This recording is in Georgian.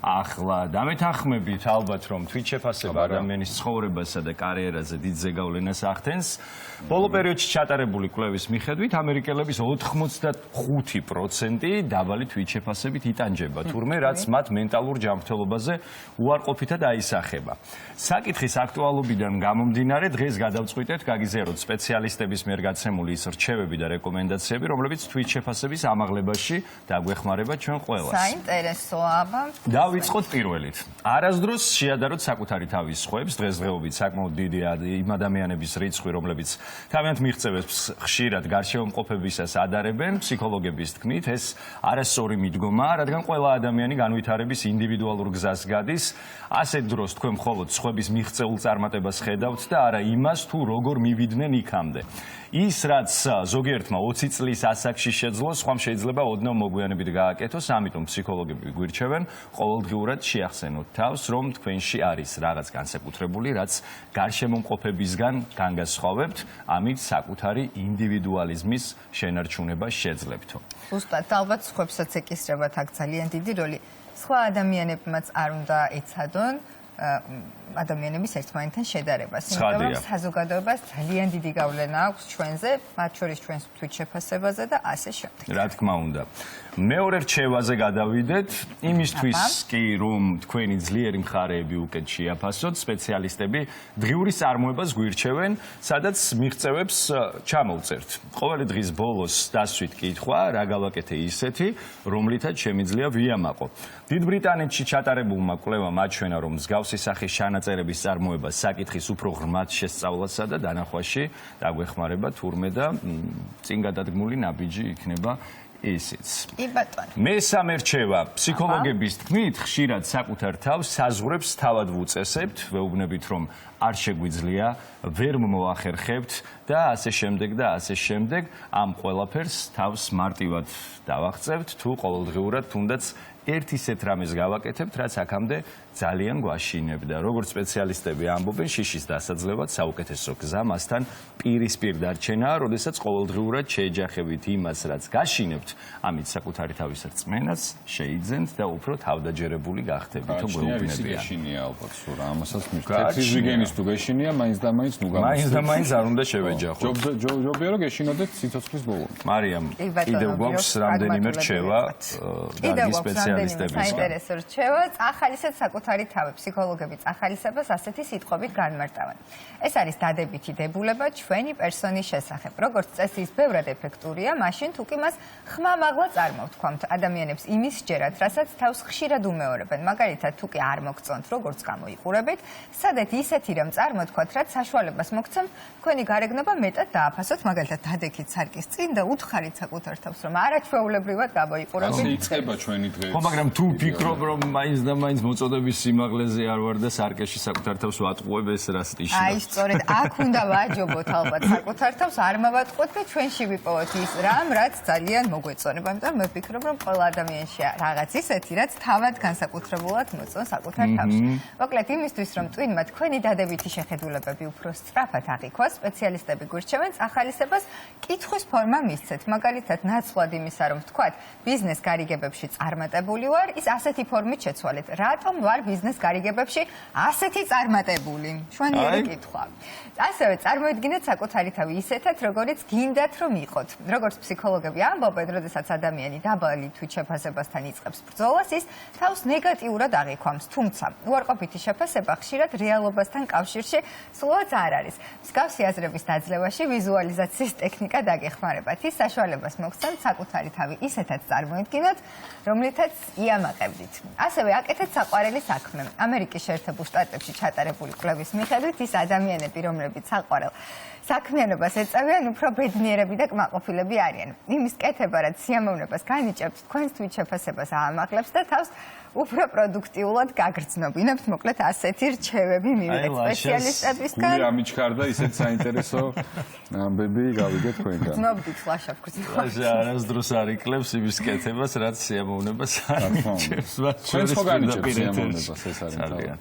ახლა დამეთანხმებით ალბათ რომ თვით შეფასება ადამიანის ცხოვრებასა და კარიერაზე დიდ ზეგავლენას ახდენს. ბოლო პერიოდში ჩატარებული კვლევის მიხედვით ამერიკელების 85% დაბალი თვით შეფასებით იტანჯება, თურმე რაც მათ მენტალურ ჯანმრთელობაზე უარყოფითად აისახება. საკითხის აქტუალობიდან გამომდინარე დღეს გადავწყვიტეთ გაგიზიაროთ სპეციალისტების მიერ გაცემული ის რჩევები და რეკომენდაციები, რომლებიც თვით შეფასების ამაღლებაში დაგვეხმარება ჩვენ ყველას. საინტერესოა. დავიწყოთ პირველით. არასდროს შეადაროთ საკუთარი თავის სხვებს, დღესდღეობით საკმაოდ დიდი იმ ადამიანების რიცხვი, რომლებიც თავიანთ მიღწევებს ხშირად გარშემომყოფებისას ადარებენ, ფსიქოლოგების თქმით, ეს არასწორი მიდგომაა, რადგან ყველა ადამიანი განვითარების ინდივიდუალურ გზას გადის. ასეთ დროს თქვენ მხოლოდ სხვების მიღწეულ წარმატებას ხედავთ და არა იმას, თუ როგორ მივიდნენ იქამდე. ის, რაც ზოგიერთმა 20 წლის ასაკში შეძლო, სხვამ შეიძლება ოდნავ მოგვიანებით გააკეთოს, ამიტომ ფსიქოლოგები გვირჩევენ ყოველდღიურად შეახსენოთ თავს, რომ თქვენში არის რაღაც განსაკუთრებული, რაც გარშემომყოფებისგან განგასხვავებთ, ამით საკუთარი ინდივიდუალიზმის შენარჩუნება შეძლებთო. ზუსტად, ალბათ სხვებსაც ეკისრებათ აქ ძალიან დიდი როლი. სხვა ადამიანებმაც არ უნდა ეცადონ ადამიანების ერთმანეთთან შედარებას. იმიტომ რომ საზოგადოებას ძალიან დიდი გავლენა აქვს ჩვენზე, მათ შორის ჩვენს თვით შეფასებაზე და ასე შემდეგ. რა თქმა უნდა. მეორე რჩევაზე გადავიდეთ, იმისთვის კი რომ თქვენი ძლიერი მხარეები უკეთ შეაფასოთ, სპეციალისტები დღიური წარმოებას გვირჩევენ, სადაც მიღწევებს ჩამოვწერთ. ყოველი დღის ბოლოს დასვით კითხვა, რა გავაკეთე ისეთი, რომლითაც შემიძლია ვიამაყო. დიდ ბრიტანეთში ჩატარებულმა კვლევამ აჩვენა, რომ მსგავსი სახის ჩანაწერების წარმოება საკითხის უფრო ღრმად შესწავლასა და დანახვაში დაგვეხმარება თურმე და წინ გადადგმული ნაბიჯი იქნება ისიც. მესამე რჩევა, ფსიქოლოგების თქმით, ხშირად საკუთარ თავს საზღვრებს თავად ვუწესებთ, ვეუბნებით, რომ არ შეგვიძლია, ვერ მოახერხებთ და ასე შემდეგ და ასე შემდეგ, ამ ყველაფერს თავს მარტივად დავაღწევთ, თუ ყოველდღიურად თუნდაც ერთ ისეთ რამეს გავაკეთებთ, რაც აქამდე ძალიან გვაშინებდა. როგორც სპეციალისტები ამბობენ, შიშის დასაძლევად საუკეთესო გზა მასთან პირისპირ დარჩენაა, როდესაც ყოველდღიურად შეეჯახებით იმას, რაც გაშინებთ, ამით საკუთარი თავის რწმენას შეიძენთ და უფრო თავდაჯერებული გახდებით, გვეუბნებიან. გაშინია ალბათ სულ ამასაც მივხვდეთ. ვიგენის თუ გაშინია, მაინც და მაინც ნუ გამოსცემთ. მაინც და მაინც არ უნდა შევეჯახოთ. ჯობია რომ გეშინოდეთ სიცოცხლის ბოლომდე. მარიამ, კიდევ გვაქვს რამდენიმე რჩევა დარგის სპეციალისტებისგან. საინტერესო რჩევა, ახალისად საკუთარი თავი, ფსიქოლოგები ახალისებას ასეთი სიტყვებით განმარტავენ. ეს არის დადებითი დებულება ჩვენი პერსონის შესახებ. როგორც წესი, ის ბევრად ეფექტურია, მაშინ თუ კი მას ხმამაღლა წარმოვთქვამთ ადამიანებს იმის სჯერათ, რასაც თავს ხშირად უმეორებენ. მაგალითად, თუ კი არ მოგწონთ, როგორც გამოიყურებით, სადეთ ისეთი რამ წარმოთქვათ, რაც საშუალებას მოგცემთ, თქვენი გარეგნობა მეტად დააფასოთ, მაგალითად, დადექით სარკის წინ და უთხარით საკუთარ თავს, რომ არაჩვეულებრივად გამოიყურებით. ასე იწყება ჩვენი დღე. ხო, მაგრამ თუ ფიქრობ, რომ მაინც და მაინც მოწოდების სიმაღლეზე არ ვარ და სარკეში საკუთარ თავს ვატყუებ, ეს რას ნიშნავს? აი, სწორედ აქ უნდა ვაჯობოთ ალბათ საკუთარ თავს, არ მოვატყუოთ და ჩვენში ვიპოვოთ ის რამ, რაც ძალიან მოგვეწონება. იმიტომ მე ვფიქრობ, რომ ყველა ადამიანშია რაღაც ისეთი, რაც თავად განსაკუთრებულად მოწონს საკუთარ თავში. მოკლედ, იმისთვის, რომ ტვინმა თქვენი დადებითი შეხედულებები უფრო სწრაფად აღიქვას, სპეციალისტები გვირჩევენ ახალისებას კითხვის ფორმა მისცეთ. მაგალითად, ნაცვლად იმისა, რომ ვთქვათ, ბიზნეს გარიგებებში წარმატებული ვარ, ის ასეთი ფორმით შეცვალეთ. რატომ ვარ ბიზნეს გარიგებებში ასეთი წარმატებული? შვენიერი კითხვა. ასევე წარმოიდგინეთ საკუთარი თავი ისეთად, როგორიც გინდათ რომ იყოთ. როგორც ფსიქოლოგები ამბობენ, როდესაც ადამიანი დაბალი თვით შეფასებასთან იწყებს ბრძოლას, ის თავს ნეგატიურად აღიქვამს. თუმცა, უარყოფითი შეფასება ხშირად რეალობასთან კავშირში სულაც არ არის. მსგავსი აზრების დაძლევაში ვიზუალიზაციის ტექნიკა დაგეხმარებათ. ის საშუალებას მოგცემთ საკუთარი თავი ისეთად წარმოიდგინოთ, რომლითაც იამაყებდით. ასევე აკეთეთ საყვარელი საქმე. ამერიკის შეერთებულ შტატებში ჩატარებული კვლევის მიხედვით, ის ადამიანები, რომლებიც საყვარელ საქმიანობას ეწევიან, უფრო ბედნიერები და კმაყოფილები არიან. იმის კეთება, რაც სიამოვნებას განიჭერთ, თქვენს თვით შეფასებას აამაღლებს და თავს უფრო პროდუქტიულად გაგრძნობინებთ. მოკლედ ასეთი რჩევები მივიღეთ სპეციალისტებისგან. გული ამიჩქარდა ისეთ საინტერესო ამბები გავიგეთ თქვენგან. გრძნობდით ლაშაფქრით. არასდროს არ იკლებს იმის კეთებას, რაც სიამოვნებას ჩვენს ხო განიჭერთ სიამოვნებას, ეს არის ძალიან.